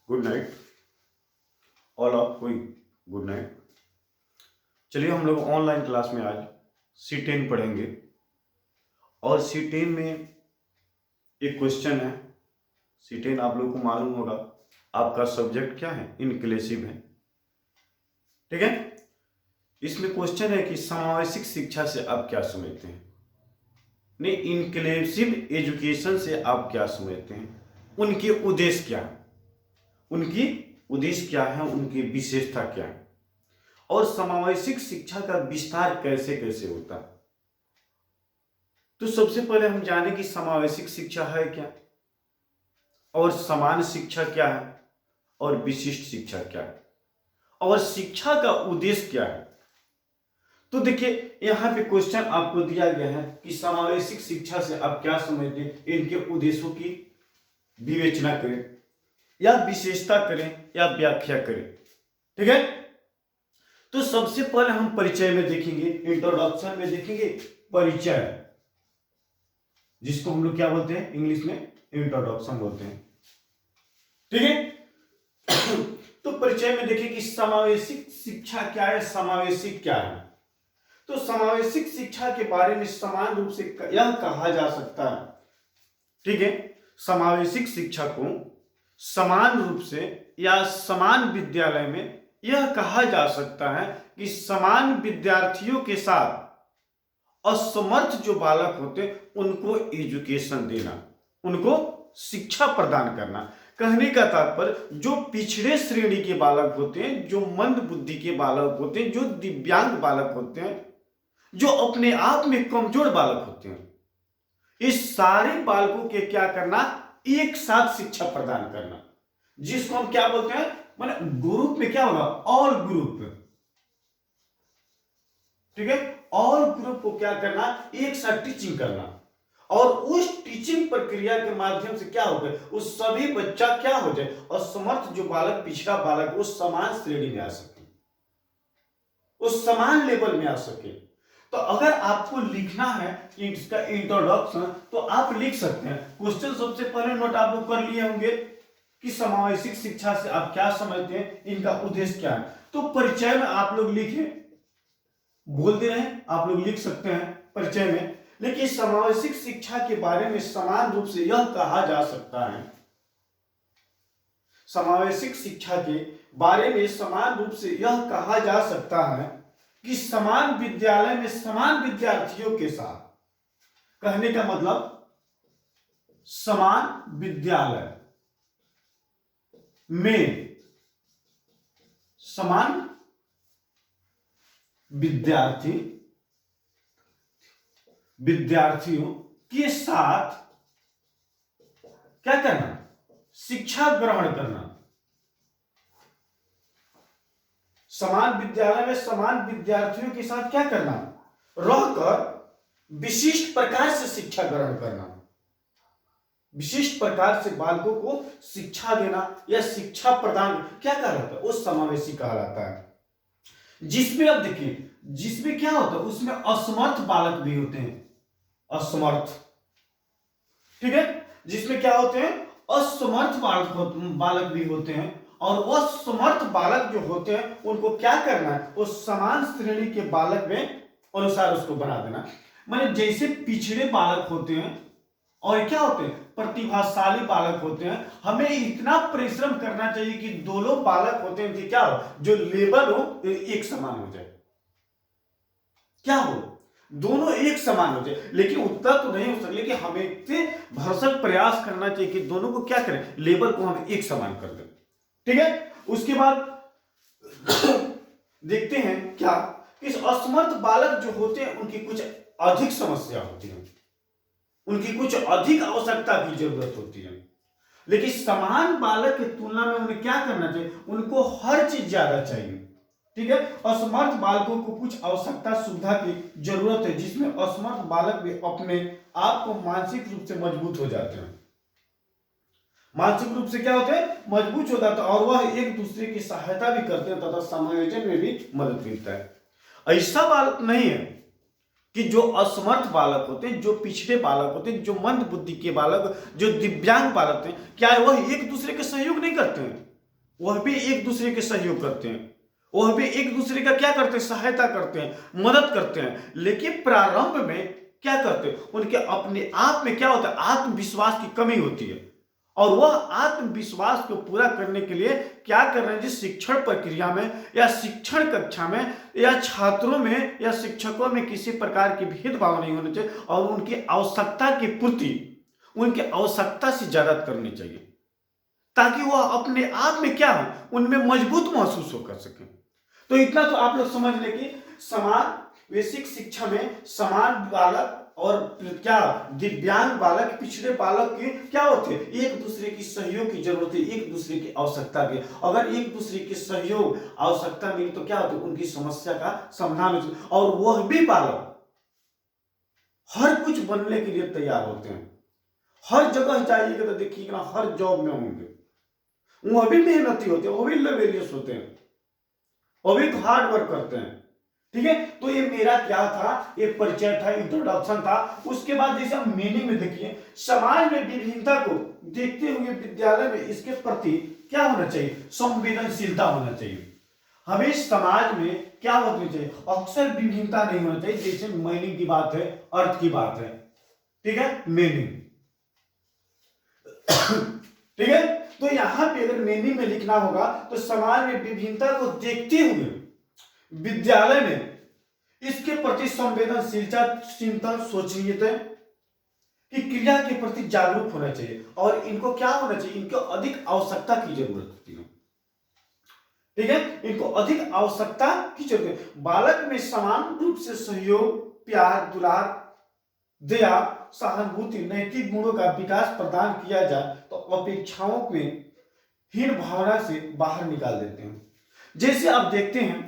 Good night all of कोई good night. चलिए हम लोग ऑनलाइन क्लास में आज C10 पढ़ेंगे और C10 में एक क्वेश्चन है। C10 आप लोगों को मालूम होगा आपका सब्जेक्ट क्या है, इनक्लूसिव है, ठीक है। इसमें क्वेश्चन है कि समावेशिक शिक्षा से आप क्या समझते हैं, नहीं इनक्लूसिव एजुकेशन से आप क्या समझते हैं, उनके उद्देश्य क्या है, उनकी उद्देश्य क्या है, उनकी विशेषता क्या है और समावेशिक शिक्षा का विस्तार कैसे कैसे होता है। तो सबसे पहले हम जाने कि समावेशिक शिक्षा है क्या और समान शिक्षा क्या है और विशिष्ट शिक्षा क्या है और शिक्षा का उद्देश्य क्या है। तो देखिए यहां पे क्वेश्चन आपको दिया गया है कि समावेशिक शिक्षा से आप क्या समझते हैं, इनके उद्देश्यों की विवेचना करें या विशेषता करें या व्याख्या करें, ठीक है। तो सबसे पहले हम परिचय में देखेंगे, इंट्रोडक्शन में देखेंगे परिचय, जिसको हम लोग क्या बोलते हैं इंग्लिश में इंट्रोडक्शन बोलते हैं, ठीक है। तो परिचय में देखिए कि समावेशिक शिक्षा क्या है, समावेशिक क्या है। तो समावेशिक शिक्षा के बारे में समान रूप से यह कहा जा सकता है, ठीक है, समावेशिक शिक्षा को समान रूप से या समान विद्यालय में यह कहा जा सकता है कि समान विद्यार्थियों के साथ असमर्थ जो बालक होते हैं उनको एजुकेशन देना, उनको शिक्षा प्रदान करना। कहने का तात्पर्य जो पिछड़े श्रेणी के बालक होते हैं, जो मंद बुद्धि के बालक होते हैं, जो दिव्यांग बालक होते हैं, जो अपने आप में कमजोर बालक होते हैं, इस सारे बालकों के क्या करना, एक साथ शिक्षा प्रदान करना, जिसको हम क्या बोलते हैं, माने ग्रुप में क्या होगा, ऑल ग्रुप, ठीक है। ऑल ग्रुप को क्या करना, एक साथ टीचिंग करना और उस टीचिंग प्रक्रिया के माध्यम से क्या होगा, उस सभी बच्चा क्या हो जाए और समर्थ जो बालक, पिछड़ा बालक, उस समान श्रेणी में आ सके, उस समान लेवल में आ सके। तो अगर आपको लिखना है इसका इंट्रोडक्शन तो आप लिख सकते हैं। क्वेश्चन सबसे पहले नोट आप लोग कर लिए होंगे कि समावेशिक शिक्षा से आप क्या समझते हैं, इनका उद्देश्य क्या है। तो परिचय में आप लोग लिखें, बोल दे रहे हैं, आप लोग लिख सकते हैं परिचय में। लेकिन समावेशिक शिक्षा के बारे में समान रूप से यह कहा जा सकता है, समावेशिक शिक्षा के बारे में समान रूप से यह कहा जा सकता है कि समान विद्यालय में समान विद्यार्थियों के साथ, कहने का मतलब समान विद्यालय में समान विद्यार्थियों के साथ क्या करना, शिक्षा ग्रहण करना। समान विद्यालय में समान विद्यार्थियों के साथ क्या करना, रहकर विशिष्ट प्रकार से शिक्षा ग्रहण करना, विशिष्ट प्रकार से बालकों को शिक्षा देना या शिक्षा प्रदान क्या कहलाता है, वो समावेशी कहलाता है। जिसमें अब देखिए, जिसमें क्या होता है, उसमें असमर्थ बालक भी होते हैं, असमर्थ, ठीक है, जिसमें क्या होते हैं, असमर्थ बालक भी होते हैं और वह समर्थ बालक जो होते हैं उनको क्या करना है, वो समान श्रेणी के बालक में अनुसार उसको बना देना। माने जैसे पिछड़े बालक होते हैं और क्या होते हैं, प्रतिभाशाली बालक होते हैं, हमें इतना परिश्रम करना चाहिए कि दोनों बालक होते हैं कि क्या हो, जो लेवल हो एक समान हो जाए, क्या हो, दोनों एक समान हो जाए। लेकिन उतना तो नहीं हो सकता, लेकिन हमें इतने भरसक प्रयास करना चाहिए कि दोनों को क्या करें, लेवल को हम एक समान कर दें, ठीक है। उसके बाद देखते हैं क्या, इस असमर्थ बालक जो होते हैं उनकी कुछ अधिक समस्या होती है, उनकी कुछ अधिक आवश्यकता की जरूरत होती है। लेकिन समान बालक की तुलना में उन्हें क्या करना चाहिए, उनको हर चीज ज्यादा चाहिए, ठीक है। असमर्थ बालकों को कुछ आवश्यकता सुविधा की जरूरत है, जिसमें असमर्थ बालक भी अपने आप को मानसिक रूप से मजबूत हो जाते हैं, मानसिक रूप से क्या होते हैं, मजबूत हो जाते हैं और वह एक दूसरे की सहायता भी करते हैं तथा समायोजन में भी मदद मिलता है। ऐसा बालक नहीं है कि जो असमर्थ बालक होते हैं, जो पिछड़े बालक होते हैं, जो मंद बुद्धि के बालक, जो दिव्यांग बालक होते हैं, क्या वह एक दूसरे के सहयोग नहीं करते हैं, वह भी एक दूसरे के सहयोग करते हैं, वह भी एक दूसरे का क्या करते हैं, सहायता करते हैं, मदद करते हैं। लेकिन प्रारंभ में क्या करते हैं, उनके अपने आप में क्या होता है, आत्मविश्वास की कमी होती है। और वह आत्मविश्वास को पूरा करने के लिए क्या कर रहे हैं जी, शिक्षण प्रक्रिया में या शिक्षण कक्षा में या छात्रों में या शिक्षकों में किसी प्रकार की भेदभाव नहीं होने चाहिए और उनकी आवश्यकता की पूर्ति उनकी आवश्यकता से ज्यादा करनी चाहिए, ताकि वह अपने आप में क्या है, उनमें मजबूत महसूस हो कर सके। तो इतना तो आप लोग समझ ले कि समान बेसिक शिक्षा में समान बालक और क्या दिव्यांग बालक, पिछड़े बालक के क्या होते हैं, एक दूसरे की सहयोग की जरूरत है, एक दूसरे की आवश्यकता की। अगर एक दूसरे की सहयोग आवश्यकता मिली तो क्या होता है, उनकी समस्या का समाधान। और वह भी बालक हर कुछ बनने के लिए तैयार होते हैं। हर जगह जाइएगा तो देखिएगा ना, हर जॉब में होंगे, वह भी मेहनती होते हैं, वो भी लेबोरियस होते हैं, वो भी हार्ड वर्क करते हैं। ठीक है, तो ये मेरा क्या था, ये परिचय था, इंट्रोडक्शन था। उसके बाद जैसे हम मीनिंग में देखिए, समाज में विभिन्नता को देखते हुए विद्यालय में इसके प्रति क्या होना चाहिए, संवेदनशीलता होना चाहिए। हमें समाज में क्या होना चाहिए, अक्सर विभिन्नता नहीं होना चाहिए। जैसे मीनिंग की बात है, अर्थ की बात है, ठीक है, मीनिंग ठीक है। तो यहां पे अगर मीनिंग में लिखना होगा तो समाज में विभिन्नता को देखते हुए विद्यालय में इसके प्रति संवेदनशीलता, चिंतन, सोचनीयता की क्रिया के प्रति जागरूक होना चाहिए। और इनको क्या होना चाहिए, इनको अधिक आवश्यकता की जरूरत होती है। ठीक है, इनको अधिक आवश्यकता की जरूरत है। बालक में समान रूप से सहयोग, प्यार, दुलार, दया, सहानुभूति, नैतिक गुणों का विकास प्रदान किया जाए तो अपेक्षाओं में हीन भावना से बाहर निकाल देते हैं। जैसे आप देखते हैं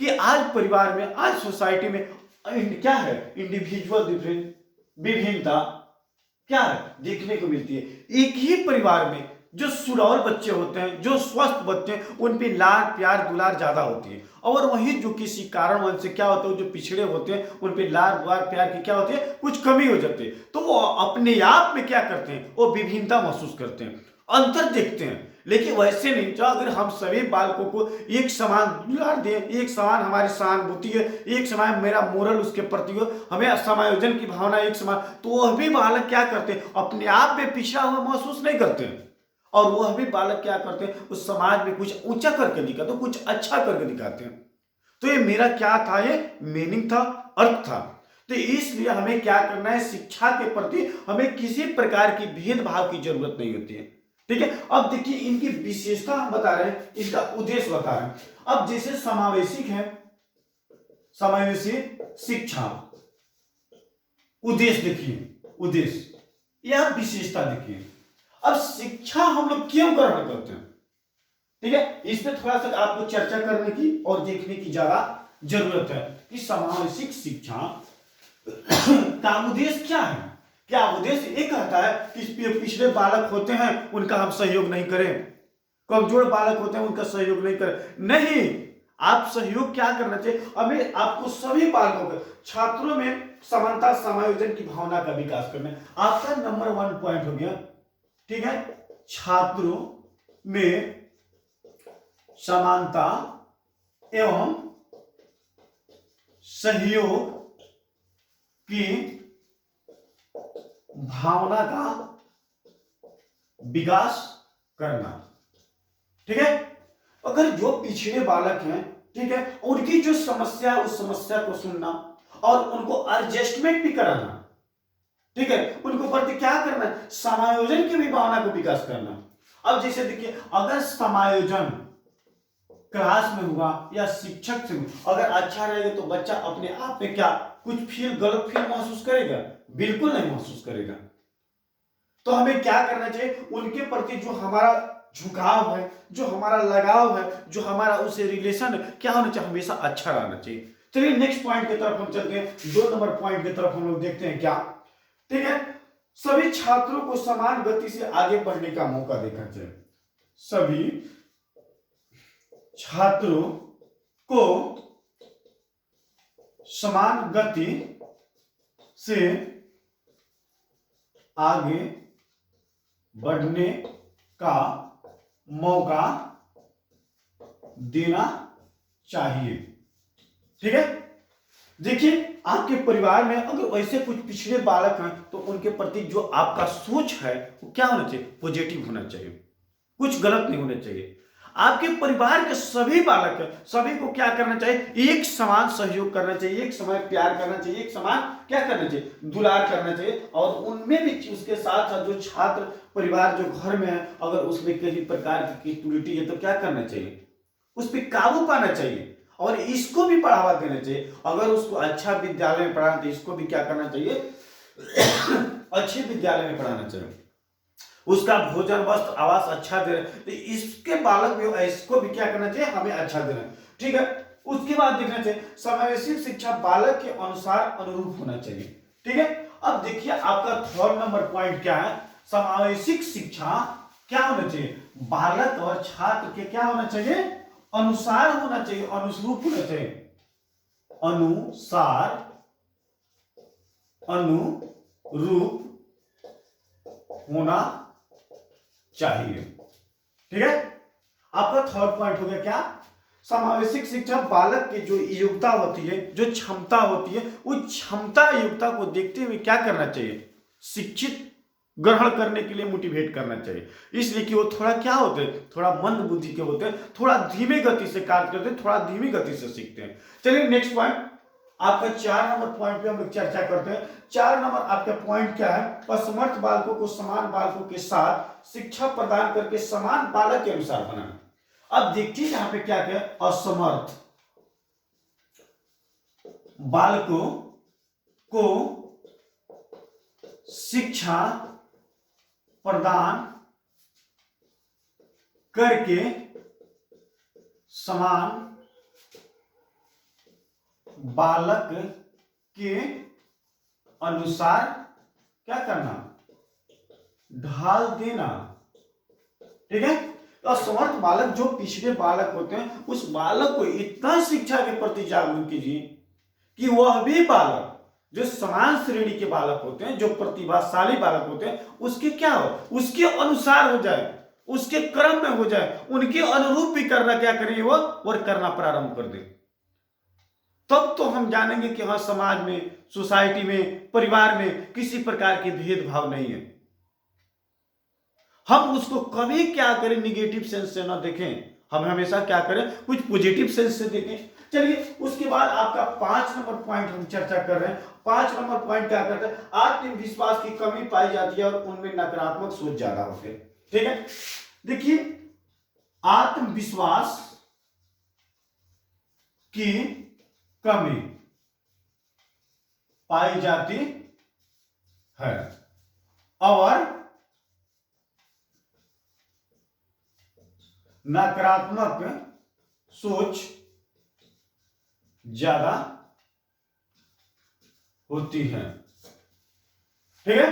कि आज परिवार में, आज सोसाइटी में क्या है, इंडिविजुअल डिफरेंस, विभिन्नता क्या है, देखने को मिलती है। एक ही परिवार में जो सुडौल बच्चे होते हैं, जो स्वस्थ बच्चे हैं, उन पे लाड, प्यार, दुलार ज्यादा होती है। और वहीं जो किसी कारणवश से क्या होता है, जो पिछड़े होते हैं, उन पे लाड, दुलार, प्यार की क्या होती है, कुछ कमी हो जाती है। तो वो अपने आप में क्या करते हैं, वो विभिन्नता महसूस करते हैं, अंतर देखते हैं। लेकिन वैसे नहीं, जो अगर हम सभी बालकों को एक समान दुलार दें, एक समान हमारी सहानुभूति है, एक समान मेरा मोरल उसके प्रति हो, हमें समायोजन की भावना एक समान, तो वह भी बालक क्या करते हैं, अपने आप में पिछड़ा हुआ महसूस नहीं करते हैं। और वह भी बालक क्या करते हैं, उस समाज में कुछ ऊंचा करके दिखाते, कुछ अच्छा करके दिखाते हैं। तो ये मेरा क्या था, ये मीनिंग था, अर्थ था। तो इसलिए हमें क्या करना है, शिक्षा के प्रति हमें किसी प्रकार की भेदभाव की जरूरत नहीं होती है। ठीक है, अब देखिए इनकी विशेषता हम बता रहे हैं, इसका उद्देश्य बता रहे हैं। अब जैसे समावेशिक है, समावेशी शिक्षा, उद्देश्य देखिए, उद्देश्य, यह विशेषता देखिए। अब शिक्षा हम लोग क्यों ग्रहण करते हैं, ठीक है, इस पे थोड़ा सा आपको चर्चा करने की और देखने की ज्यादा जरूरत है कि समावेशिक शिक्षा का उद्देश्य क्या है। क्या उद्देश्य ये कहता है कि पिछड़े बालक होते हैं उनका हम सहयोग नहीं करें, कमजोर बालक होते हैं उनका सहयोग नहीं करें, नहीं। आप सहयोग क्या करना चाहिए, हमें आपको सभी बालकों के, छात्रों में समानता, समायोजन की भावना का विकास करना है। आपका नंबर 1 पॉइंट हो गया। ठीक है, छात्रों में समानता एवं सहयोग की भावना का विकास करना। ठीक है, अगर जो पिछड़े बालक हैं, ठीक है, उनकी जो समस्या है उस समस्या को सुनना और उनको एडजस्टमेंट भी कराना। ठीक है, उनको प्रति क्या करना है, समायोजन की भी भावना को विकास करना। अब जैसे देखिए, अगर समायोजन क्लास में हुआ या शिक्षक से हुआ, अगर अच्छा रहेगा तो बच्चा अपने आप में क्या कुछ गलत फील महसूस करेगा, बिल्कुल नहीं महसूस करेगा। तो हमें क्या करना चाहिए, उनके प्रति जो हमारा झुकाव है, जो हमारा लगाव है, जो हमारा उससे रिलेशन है, क्या होना चाहिए, हमेशा अच्छा रहना चाहिए। चलिए नेक्स्ट पॉइंट की तरफ हम चलते हैं, 2 नंबर पॉइंट की तरफ हम लोग देखते हैं क्या। ठीक है, सभी छात्रों को समान गति से आगे बढ़ने का मौका देना चाहिए। सभी छात्रों को समान गति से आगे बढ़ने का मौका देना चाहिए। ठीक है, देखिए आपके परिवार में अगर वैसे कुछ पिछड़े बालक हैं तो उनके प्रति जो आपका सोच है वो क्या होना चाहिए, पॉजिटिव होना चाहिए, कुछ गलत नहीं होना चाहिए। आपके परिवार के सभी बालक हैं, सभी को क्या करना चाहिए, एक समान सहयोग करना चाहिए, एक समान प्यार करना चाहिए, एक समान क्या करना चाहिए, दुलार करना चाहिए। और उनमें भी उसके साथ साथ जो छात्र परिवार जो घर में है अगर उसमें किसी प्रकार की त्रुटि है तो क्या करना चाहिए, उस पर काबू पाना चाहिए और इसको भी बढ़ावा देना चाहिए। अगर उसको अच्छा विद्यालय में पढ़ाना तो इसको भी क्या करना चाहिए अच्छे विद्यालय में पढ़ाना चाहिए, उसका भोजन वस्त्र आवास अच्छा दे रहे तो इसके बालक भी इसको भी क्या करना चाहिए, हमें अच्छा देना। ठीक है, उसके बाद देखना चाहिए समावेशी शिक्षा बालक के अनुसार अनुरूप होना चाहिए। ठीक है, अब देखिए आपका थर्ड नंबर पॉइंट क्या है, समावेशी शिक्षा क्या होना चाहिए, बालक और छात्र के क्या होना चाहिए, अनुसार होना चाहिए, अनुरूप होना चाहिए, अनुसार अनुरूप होना चाहिए। ठीक है, आपका थर्ड पॉइंट हो गया क्या, समावेशिक शिक्षा बालक की जो योग्यता होती है, जो क्षमता होती है, उस क्षमता योग्यता को देखते हुए क्या करना चाहिए, शिक्षित ग्रहण करने के लिए मोटिवेट करना चाहिए। इसलिए कि वो थोड़ा क्या होते हैं, थोड़ा मंद बुद्धि के होते हैं, थोड़ा धीमे गति से कार्य करते हैं, थोड़ा धीमी गति से सीखते हैं। चलिए नेक्स्ट पॉइंट, आपका 4 नंबर पॉइंट पे हम लोग चर्चा करते हैं। 4 नंबर आपका पॉइंट क्या है, असमर्थ बालकों को समान बालकों के साथ शिक्षा प्रदान करके समान बालक के अनुसार बनाना। अब देखिए यहां पे क्या क्या, असमर्थ बालकों को शिक्षा प्रदान करके समान बालक के अनुसार क्या करना, ढाल देना। ठीक है, तो असमर्थ बालक जो पिछड़े बालक होते हैं उस बालक को इतना शिक्षा के प्रति जागरूक कीजिए कि वह भी बालक जो समान श्रेणी के बालक होते हैं, जो प्रतिभाशाली बालक होते हैं, उसके क्या हो, उसके अनुसार हो जाए, उसके क्रम में हो जाए, उनके अनुरूप भी करना क्या करें वो और करना प्रारंभ कर दे। तब तो हम जानेंगे कि हाँ समाज में, सोसाइटी में, परिवार में किसी प्रकार के भेदभाव नहीं है। हम उसको कभी क्या करें, निगेटिव सेंस से ना देखें, हम हमेशा क्या करें, कुछ पॉजिटिव सेंस से देखें। चलिए उसके बाद आपका 5 नंबर पॉइंट हम चर्चा कर रहे हैं। 5 नंबर पॉइंट क्या करते हैं, आत्मविश्वास की कमी पाई जाती है और उनमें नकारात्मक सोच ज्यादा होते हैं। ठीक है, देखिए आत्मविश्वास की कमी पाई जाती है और नकारात्मक सोच ज्यादा होती है। ठीक है,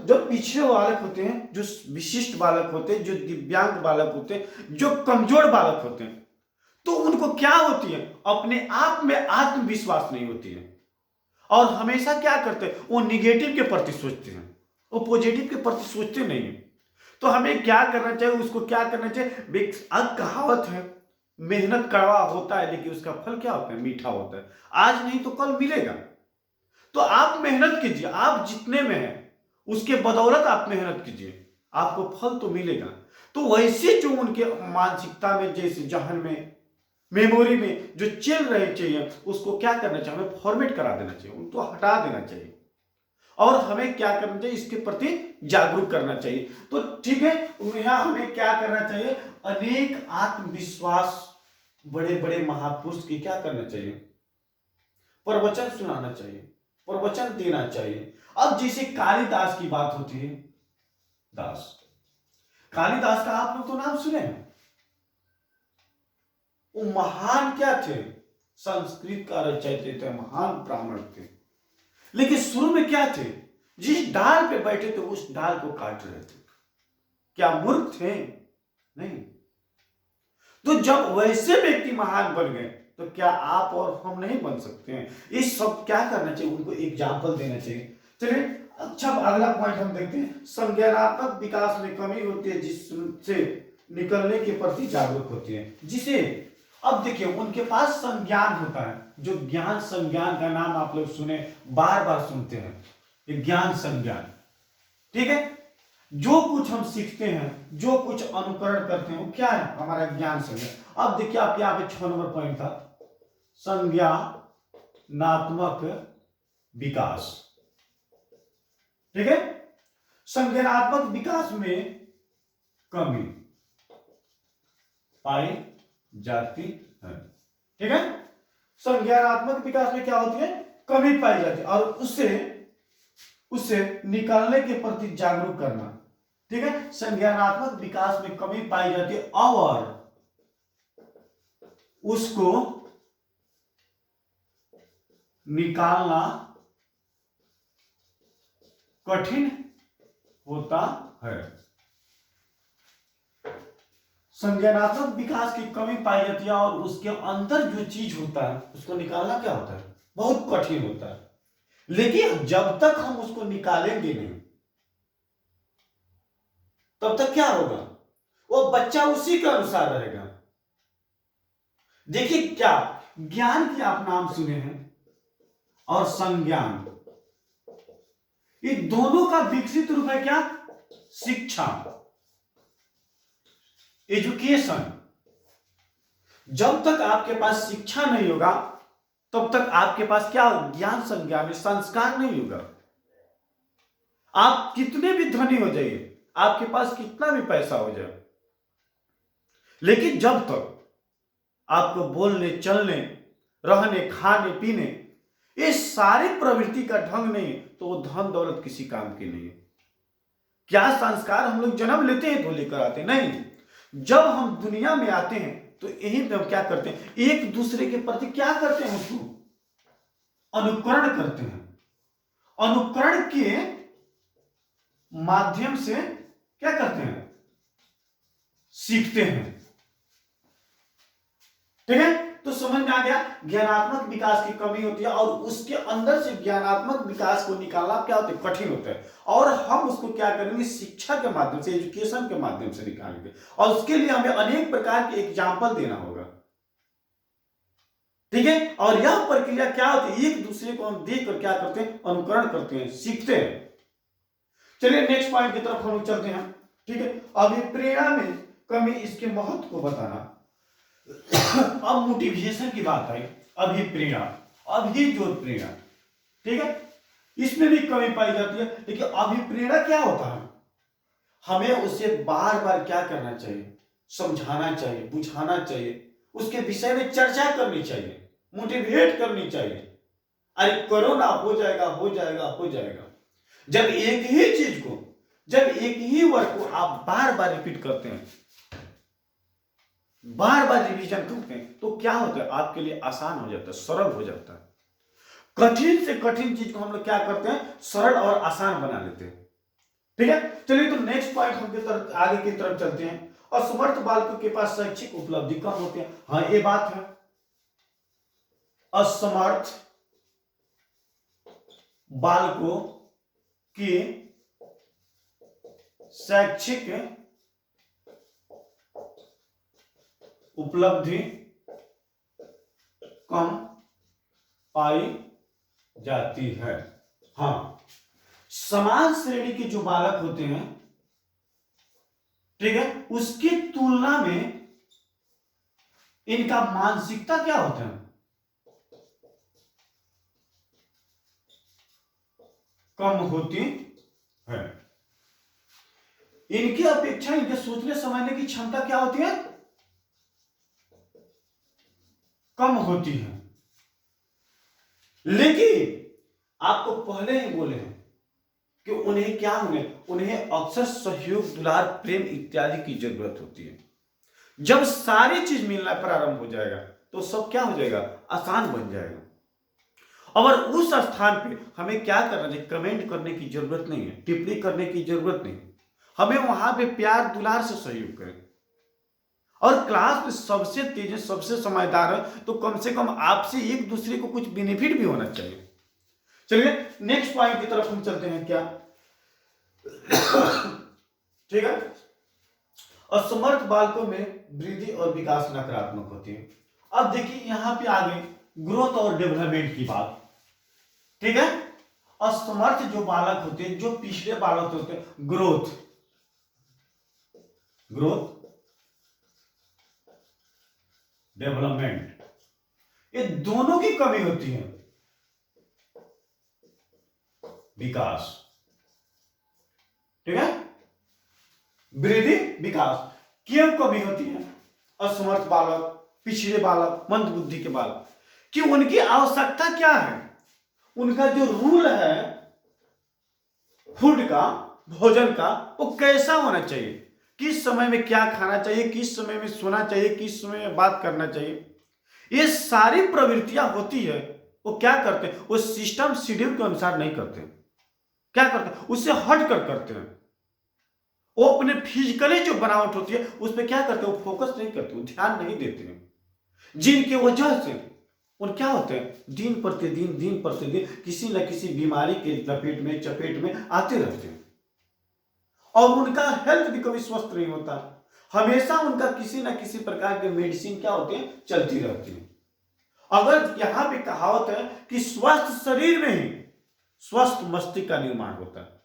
जो पिछड़े बालक होते हैं, जो विशिष्ट बालक होते हैं, जो दिव्यांग बालक होते हैं, जो कमजोर बालक होते हैं, तो उनको क्या होती है, अपने आप में आत्मविश्वास नहीं होती है और हमेशा क्या करते हैं, वो निगेटिव के प्रति सोचते हैं, वो पॉजिटिव के प्रति सोचते नहीं है। तो हमें क्या करना चाहिए, उसको क्या करना चाहिए, एक कहावत है, मेहनत कड़वा होता है लेकिन उसका फल क्या होता है, मीठा होता है। आज नहीं तो कल मिलेगा, तो आप मेहनत कीजिए, आप जितने में हैं उसके बदौलत आप मेहनत कीजिए, आपको फल तो मिलेगा। तो वैसे जो उनके मानसिकता में, जैसे जहन में, मेमोरी में जो चल रहे चाहिए, उसको क्या करना चाहिए, हमें फॉर्मेट करा देना चाहिए, उनको हटा देना चाहिए और हमें क्या करना चाहिए, इसके प्रति जागरूक करना चाहिए। तो ठीक है, यहां हमें क्या करना चाहिए, अनेक आत्मविश्वास बड़े बड़े महापुरुष की क्या करना चाहिए, प्रवचन सुनाना चाहिए, प्रवचन देना चाहिए। अब जैसे कालिदास की बात होती है, कालिदास का आप लोग तो नाम सुने हैं, वो महान क्या थे, संस्कृत का रचयिता थे, महान ब्राह्मण थे, लेकिन शुरू में क्या थे, जिस डाल पे बैठे थे उस डाल को काट रहे थे। क्या मूर्ख थे, नहीं। तो जब वैसे व्यक्ति महान बन गए तो क्या आप और हम नहीं बन सकते हैं। इस सब क्या करना चाहिए, उनको एग्जाम्पल देना चाहिए। चलिए अच्छा अगला पॉइंट हम देखते हैं, संज्ञानात्मक विकास में कमी होती है जिससे निकलने के प्रति जागरूक होती है, जिसे अब देखिए उनके पास संज्ञान होता है, जो ज्ञान संज्ञान का नाम आप लोग सुने, बार बार सुनते हैं, ये ज्ञान संज्ञान, ठीक है। जो कुछ हम सीखते हैं, जो कुछ अनुकरण करते हैं, वो क्या है, हमारा ज्ञान संज्ञान। अब देखिए आपके यहाँ पे 6 नंबर पॉइंट था, संज्ञानात्मक विकास, ठीक है। संज्ञानात्मक विकास में कमी पाई जाती है, ठीक है। संज्ञानात्मक विकास में क्या होती है, कमी पाई जाती है, और उससे निकालने के प्रति जागरूक करना, ठीक है। संज्ञानात्मक विकास में कमी पाई जाती है और उसको निकालना कठिन होता है। संज्ञानात्मक विकास की कमी पाई जाती है और उसके अंदर जो चीज होता है उसको निकालना क्या होता है, बहुत कठिन होता है। लेकिन जब तक हम उसको निकालेंगे नहीं, तब तक क्या होगा, वो बच्चा उसी के अनुसार रहेगा। देखिए क्या, ज्ञान की आप नाम सुने हैं और संज्ञान, ये दोनों का विकसित रूप है क्या, शिक्षा, एजुकेशन। जब तक आपके पास शिक्षा नहीं होगा तब तक आपके पास क्या, ज्ञान संज्ञान में संस्कार नहीं होगा। आप कितने भी धनी हो जाइए, आपके पास कितना भी पैसा हो जाए, लेकिन जब तक आपको बोलने चलने रहने खाने पीने ये सारी प्रवृत्ति का ढंग नहीं, तो वो धन दौलत किसी काम की नहीं है। क्या संस्कार हम लोग जन्म लेते हैं तो लेकर आते हैं, नहीं, जब हम दुनिया में आते हैं तो यही पे हम क्या करते हैं, एक दूसरे के प्रति क्या करते हैं, उसको अनुकरण करते हैं। अनुकरण के माध्यम से क्या करते हैं, सीखते हैं, ठीक है। तो समझ में आ गया, ज्ञानात्मक विकास की कमी होती है और उसके अंदर से ज्ञानात्मक विकास को निकालना क्या होता है, कठिन होता है, और हम उसको क्या करेंगे, शिक्षा के माध्यम से, एजुकेशन के माध्यम से निकालेंगे, और उसके लिए हमें अनेक प्रकार के एग्जाम्पल देना होगा, ठीक है। और यह प्रक्रिया क्या होती है, एक दूसरे को हम देख कर क्या करते हैं, अनुकरण करते हैं, सीखते हैं। चलिए नेक्स्ट पॉइंट की तरफ हम लोग चलते हैं, ठीक है। अभिप्रेरणा में कमी, इसके महत्व को बताना। अब मोटिवेशन की बात है, अभिप्रेरणा, अभिजोत प्रेरणा, ठीक है, इसमें भी कमी पाई जाती है। लेकिन अभिप्रेरणा क्या होता है, हमें उसे बार बार क्या करना चाहिए, समझाना चाहिए, बुझाना चाहिए, उसके विषय में चर्चा करनी चाहिए, मोटिवेट करनी चाहिए। अरे करो ना, हो जाएगा हो जाएगा हो जाएगा। जब एक ही चीज को, जब एक ही वर्ड को आप बार बार रिपीट करते हैं, बार बार रिवीजन करते हैं, तो क्या होता है, आपके लिए आसान हो जाता है, सरल हो जाता है। कठिन से कठिन चीज को हम लोग क्या करते हैं, सरल और आसान बना लेते हैं, ठीक है। चलिए तो नेक्स्ट पॉइंट हम आगे की तरफ चलते हैं। असमर्थ बालकों के पास शैक्षिक उपलब्धि कम होती है, हाँ ये बात है। असमर्थ बालकों की शैक्षिक उपलब्धि कम पाई जाती है, हाँ। समान श्रेणी के जो बालक होते हैं, ठीक है, उसकी तुलना में इनका मानसिकता क्या होता है, कम होती है। इनकी अपेक्षा इनके सोचने समझने की क्षमता क्या होती है, कम होती है। लेकिन आपको पहले ही बोले हैं कि उन्हें क्या होने, उन्हें अक्सर सहयोग, दुलार, प्रेम इत्यादि की जरूरत होती है। जब सारी चीज मिलना प्रारंभ हो जाएगा तो सब क्या हो जाएगा, आसान बन जाएगा। और उस स्थान पे हमें क्या करना चाहिए, कमेंट करने की जरूरत नहीं है, टिप्पणी करने की जरूरत नहीं, हमें वहां पे प्यार दुलार से सहयोग करें। और क्लास में सबसे तेज है, सबसे समझदार है, तो कम से कम आपसे एक दूसरे को कुछ बेनिफिट भी होना चाहिए। चलिए नेक्स्ट पॉइंट की तरफ हम चलते हैं, क्या ठीक है। असमर्थ बालकों में वृद्धि और विकास नकारात्मक होती है। अब देखिए यहां पे आ गई ग्रोथ और डेवलपमेंट की बात, ठीक है। असमर्थ जो बालक होते हैं, जो पिछड़े बालक होते हैं, ग्रोथ डेवलपमेंट, ये दोनों की कमी होती है। विकास, ठीक है, वृद्धि विकास क्यों कमी होती है? असमर्थ बालक, पिछड़े बालक, मंद बुद्धि के बालक, कि उनकी आवश्यकता क्या है, उनका जो रूल है फूड का, भोजन का, वो कैसा होना चाहिए, किस समय में क्या खाना चाहिए, किस समय में सोना चाहिए, किस समय में बात करना चाहिए, ये सारी प्रवृत्तियां होती है। वो क्या करते हैं, वो सिस्टम शेड्यूल के अनुसार नहीं करते, क्या करते हैं, उससे हट कर करते हैं। वो अपने फिजिकली जो बनावट होती है उस पर क्या करते हैं, वो फोकस नहीं करते, वो ध्यान नहीं देते हैं, जिनकी वजह से उन क्या होते हैं, दिन प्रतिदिन किसी न किसी बीमारी के लपेट में, चपेट में आते रहते हैं, और उनका हेल्थ भी कभी स्वस्थ नहीं होता। हमेशा उनका किसी न किसी प्रकार के मेडिसिन क्या होते हैं, चलती रहती है। अगर यहां पे कहावत है कि स्वस्थ शरीर में ही स्वस्थ मस्तिष्क का निर्माण होता है।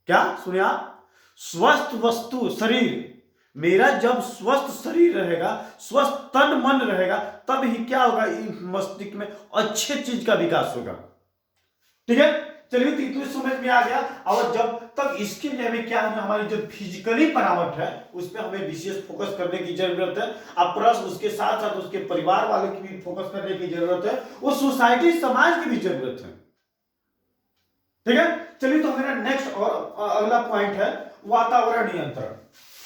क्या सुने आप? स्वस्थ वस्तु शरीर, मेरा जब स्वस्थ शरीर रहेगा, स्वस्थ तन मन रहेगा, तब ही क्या होगा, मस्तिष्क में अच्छे चीज का विकास होगा, ठीक है। चलिए तो इतने समझ में आ गया। और जब तक इसके लिए हमें क्या है, हमारी जो फिजिकली बनावट है उस पर हमें विशेष फोकस करने की जरूरत है। अब प्लस उसके साथ साथ उसके परिवार वाले की भी फोकस करने की जरूरत है, वो सोसाइटी समाज की भी जरूरत है, ठीक है। चलिए तो मेरा नेक्स्ट और अगला पॉइंट है वातावरण नियंत्रण।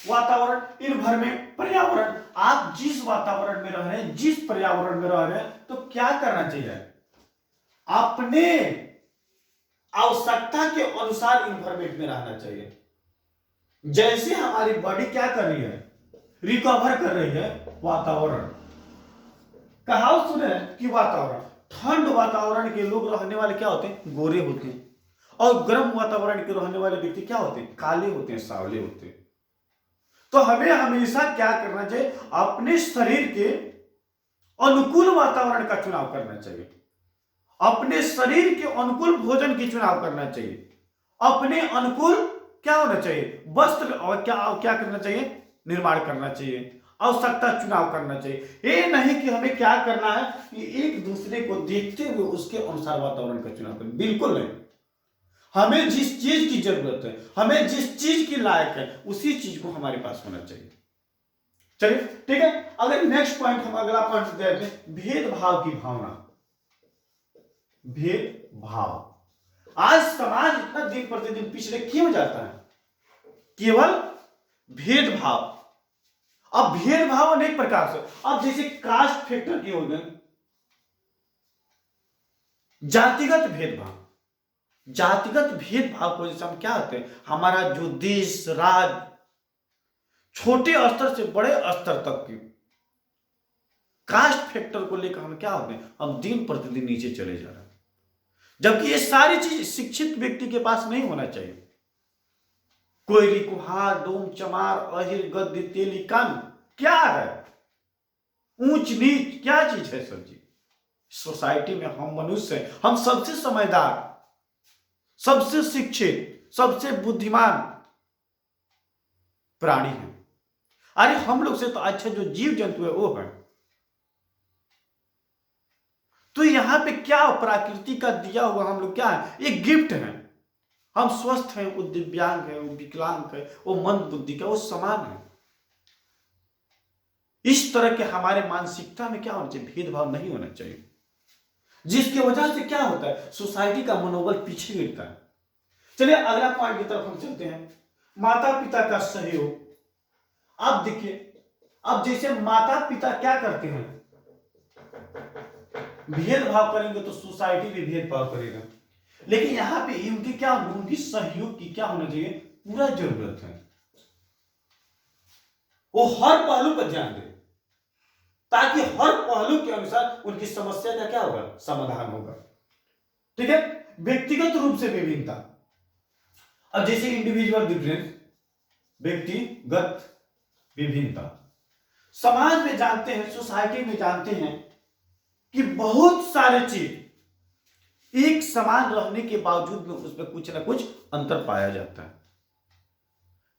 वातावरण इन्वायरमेंट, पर्यावरण, आप जिस वातावरण में रह रहे हैं, जिस पर्यावरण में रह रहे हैं, तो क्या करना चाहिए, अपने आवश्यकता के अनुसार इन्वायरमेंट में रहना चाहिए। जैसे हमारी बॉडी क्या कर रही है, रिकवर कर रही है, वातावरण, कहावत सुने कि वातावरण, ठंड वातावरण के लोग रहने वाले क्या होते हैं, गोरे होते हैं, और गर्म वातावरण के रहने वाले व्यक्ति क्या होते हैं, काले होते हैं, सावले होते हैं। तो हमें हमेशा क्या करना चाहिए, अपने शरीर के अनुकूल वातावरण का चुनाव करना चाहिए, अपने शरीर के अनुकूल भोजन की चुनाव करना चाहिए, अपने अनुकूल क्या होना चाहिए, वस्त्र और क्या करना चाहिए, निर्माण करना चाहिए, आवश्यकता चुनाव करना चाहिए। ये नहीं कि हमें क्या करना है कि एक दूसरे को देखते हुए उसके अनुसार वातावरण का चुनाव करें, बिल्कुल नहीं। हमें जिस चीज की जरूरत है, हमें जिस चीज की लायक है, उसी चीज को हमारे पास होना चाहिए। चलिए ठीक है। अगर नेक्स्ट पॉइंट हम अगला पॉइंट देखते हैं, भेदभाव की भावना। भेदभाव, आज समाज इतना दिन प्रतिदिन पिछड़े क्यों जाता है, केवल भेदभाव। अब भेदभाव अनेक प्रकार से, अब जैसे कास्ट फैक्टर की हो गए, जातिगत भेदभाव, जातिगत भेदभाव को जैसे हम क्या होते हैं, हमारा जो देश राज्य छोटे स्तर से बड़े स्तर तक की कास्ट फैक्टर को लेकर हम क्या होते हैं, हम दिन प्रतिदिन नीचे चले जा रहे हैं, जबकि ये सारी चीज शिक्षित व्यक्ति के पास नहीं होना चाहिए। कोयरी कुहार डोम चमार अहिर गद्दी तेली कान, क्या है, ऊंच नीच क्या चीज है, सब चीज सोसाइटी में हम मनुष्य हैं, हम सबसे समझदार, सबसे शिक्षित, सबसे बुद्धिमान प्राणी हैं। अरे हम लोग से तो अच्छा जो जीव जंतु है वो है। तो यहां पे क्या प्रकृति का दिया हुआ हम लोग क्या है, एक गिफ्ट है। हम स्वस्थ हैं, वो दिव्यांग है, वो विकलांग है, वो मंद बुद्धि का, वो समान है। इस तरह के हमारे मानसिकता में क्या होना चाहिए, भेदभाव नहीं होना चाहिए, जिसकी वजह से क्या होता है, सोसाइटी का मनोबल पीछे गिरता है। चलिए अगला पॉइंट की तरफ हम चलते हैं, माता पिता का सहयोग। अब देखिए, अब जैसे माता पिता क्या करते हैं, भेदभाव करेंगे तो सोसाइटी भी भेदभाव करेगा, लेकिन यहां पे उनकी क्या, उनकी सहयोग की क्या होना चाहिए, पूरा जरूरत है। वो हर पहलू पर ध्यान दे, ताकि हर पहलू के अनुसार उनकी समस्या का क्या होगा, समाधान होगा, ठीक है। व्यक्तिगत रूप से विभिन्नता, अब जैसे इंडिविजुअल डिफरेंस, व्यक्तिगत विभिन्नता। समाज में जानते हैं, सोसाइटी में जानते हैं कि बहुत सारे चीज एक समान रहने के बावजूद में उसमें कुछ ना कुछ अंतर पाया जाता है।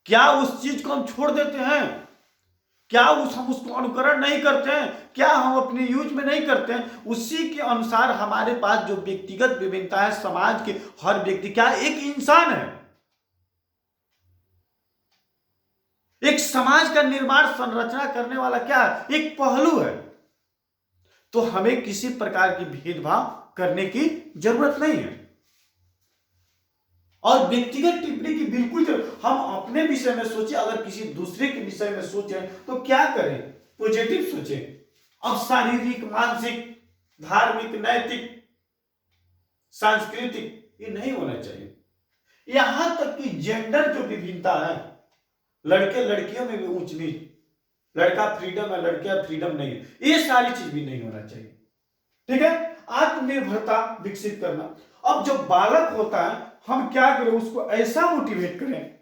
क्या उस चीज को हम छोड़ देते हैं? क्या हम उसको अनुकरण नहीं करते हैं? क्या हम अपने यूज में नहीं करते हैं? उसी के अनुसार हमारे पास जो व्यक्तिगत विभिन्नता है, समाज के हर व्यक्ति क्या एक इंसान है, एक समाज का निर्माण संरचना करने वाला क्या है, एक पहलू है। तो हमें किसी प्रकार की भेदभाव करने की जरूरत नहीं है। और व्यक्तिगत टिप्पणी की बिल्कुल जरूरत, हम अपने विषय में सोचे, अगर किसी दूसरे के विषय में सोचे तो क्या करें? पॉजिटिव सोचे। अब शारीरिक, मानसिक, धार्मिक, नैतिक, सांस्कृतिक ये नहीं होना चाहिए। यहां तक कि जेंडर जो विभिन्नता है, लड़के लड़कियों में भी ऊंच नीच, लड़का फ्रीडम है, लड़कियां फ्रीडम नहीं है, ये सारी चीज भी नहीं होना चाहिए। ठीक है, आत्मनिर्भरता विकसित करना। अब जो बालक होता है, हम क्या करें? उसको ऐसा मोटिवेट करें,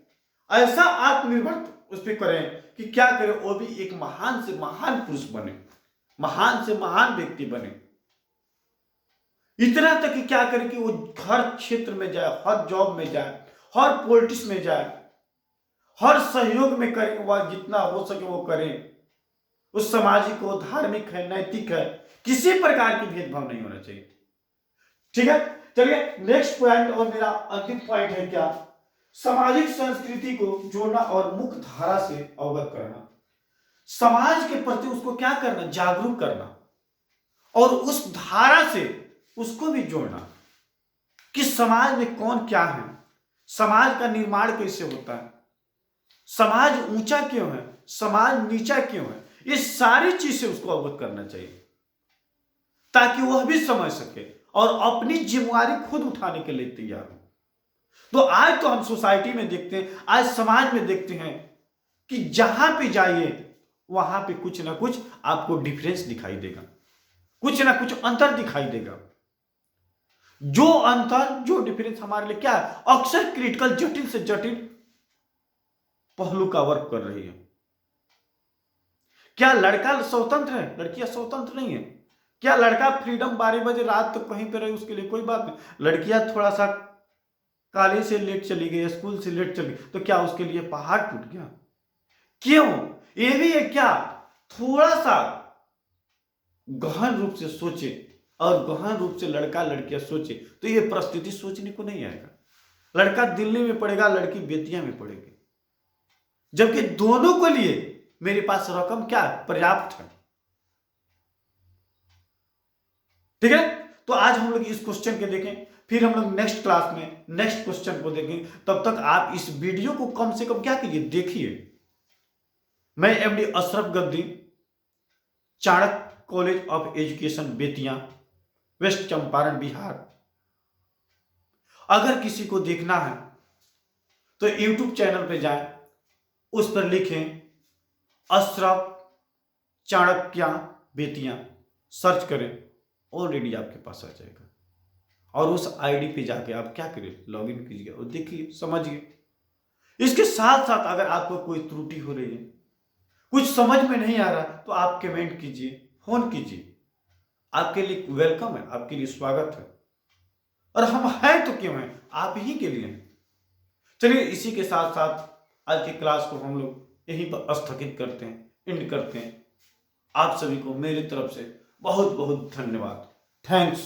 ऐसा आत्मनिर्भर उस पर करें कि क्या करें, वो भी एक महान से महान पुरुष बने, महान से महान व्यक्ति बने। इतना तक कि क्या करें कि वो हर क्षेत्र में जाए, हर जॉब में जाए, हर पॉलिटिक्स में जाए, हर सहयोग में करें, वह जितना हो सके वो करें। उस सामाजिक हो, धार्मिक है, नैतिक है, किसी प्रकार की भेदभाव नहीं होना चाहिए। ठीक है, चलिए नेक्स्ट पॉइंट और मेरा अंतिम पॉइंट है क्या? सामाजिक संस्कृति को जोड़ना और मुख्य धारा से अवगत करना। समाज के प्रति उसको क्या करना? जागरूक करना, और उस धारा से उसको भी जोड़ना कि समाज में कौन क्या है, समाज का निर्माण कैसे होता है, समाज ऊंचा क्यों है, समाज नीचा क्यों है, ये सारी चीज से उसको अवगत करना चाहिए, ताकि वह भी समझ सके और अपनी जिम्मेदारी खुद उठाने के लिए तैयार हो। तो आज तो हम सोसाइटी में देखते हैं, आज समाज में देखते हैं कि जहां पे जाइए वहां पे कुछ ना कुछ आपको डिफरेंस दिखाई देगा, कुछ ना कुछ अंतर दिखाई देगा। जो अंतर, जो डिफरेंस हमारे लिए क्या है? अक्सर क्रिटिकल, जटिल से जटिल पहलू का वर्क कर रही है। क्या लड़का स्वतंत्र है, लड़कियां स्वतंत्र नहीं है? क्या लड़का फ्रीडम 12 बजे रात तक कहीं पे रहे उसके लिए कोई बात नहीं? लड़कियां थोड़ा सा कॉलेज से लेट चली गई, स्कूल से लेट चली गई, तो क्या उसके लिए पहाड़ टूट गया? क्यों? ये भी है क्या? थोड़ा सा गहन रूप से सोचे, और गहन रूप से लड़का लड़कियां सोचे तो ये परिस्थिति सोचने को नहीं आएगा। लड़का दिल्ली में पड़ेगा, लड़की बेतिया में पड़ेगी, जबकि दोनों के लिए मेरे पास रकम क्या पर्याप्त है। ठीक है, तो आज हम लोग इस क्वेश्चन के देखें, फिर हम लोग नेक्स्ट क्लास में नेक्स्ट क्वेश्चन को देखें। तब तक आप इस वीडियो को कम से कम क्या कीजिए, देखिए। मैं MD Ashraf Gaddi, Chanakya College of Education Bettiah, West Champaran Bihar. अगर किसी को देखना है तो यूट्यूब चैनल पे जाएं, उस पर लिखें अशरफ चाणक्य बेतिया, सर्च करें, ऑलरेडी आपके पास आ जाएगा। और उस आईडी पे जाके आप क्या करें, लॉगिन कीजिए और देखिए, समझिए। इसके साथ साथ अगर आपको कोई त्रुटि हो रही है, कुछ समझ में नहीं आ रहा, तो आप कमेंट कीजिए, फोन कीजिए, आपके लिए वेलकम है, आपके लिए स्वागत है। और हम हैं तो क्यों हैं? आप ही के लिए। चलिए, इसी के साथ साथ आज की क्लास को हम लोग यहीं पर स्थगित करते हैं, एंड करते हैं। आप सभी को मेरी तरफ से बहुत बहुत धन्यवाद। थैंक्स।